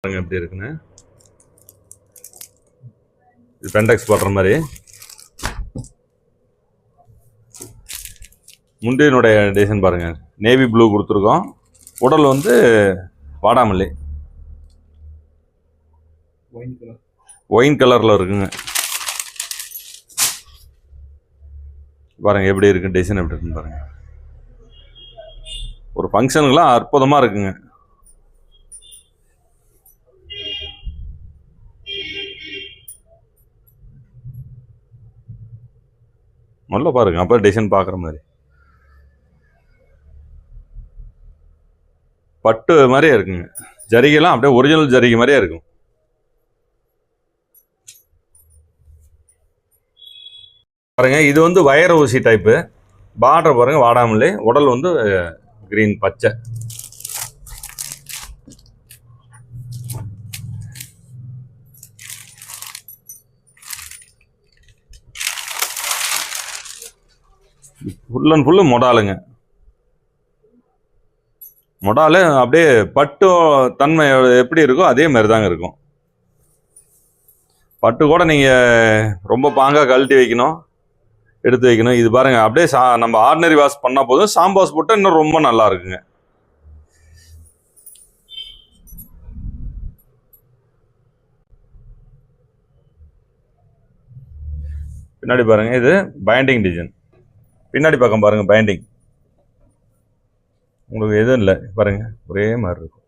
எப்படி இருக்குன்னு இது பென்டெக்ஸ் போடுற மாதிரி முண்டியினுடைய டிசைன் பாருங்க. நேவி ப்ளூ கொடுத்துருக்கோம். உடல் வந்து வாடாமல்லி ஒயின் கலர்ல இருக்குங்க. பாருங்க எப்படி இருக்கு டிசைன், எப்படி இருக்குன்னு பாருங்க. ஒரு ஃபங்க்ஷனுக்குலாம் அற்புதமா இருக்குங்க. முதல்ல பாருங்க, அப்போ டிசைன் பார்க்குற மாதிரி பட்டு மாதிரியே இருக்குங்க. ஜரிகைலாம் அப்படியே ஒரிஜினல் ஜரிகை மாதிரியே இருக்கும். பாருங்க, இது வந்து வயர் ஊசி டைப்பு. பார்டர் பாருங்க வாடாமல்லி, உடல் வந்து கிரீன் பச்சை. ஃபுல் அண்ட் ஃபுல்லு மொடாலுங்க. மொடாலு அப்படியே பட்டு தன்மை எப்படி இருக்கோ அதே மாதிரி தாங்க இருக்கும். பட்டு கூட நீங்கள் ரொம்ப பாங்காக கழட்டி வைக்கணும், எடுத்து வைக்கணும். இது பாருங்க அப்படியே நம்ம ஆர்டினரி வாஷ் பண்ணால் போதும். சாம்பு வாஷ் போட்டால் இன்னும் ரொம்ப நல்லா இருக்குங்க. பின்னாடி பாருங்க, இது பைண்டிங் டிசைன். பின்னாடி பக்கம் பாருங்க பைண்டிங். உங்களுக்கு எதுவும் இல்லை பாருங்க, ஒரே மாதிரி இருக்கும்.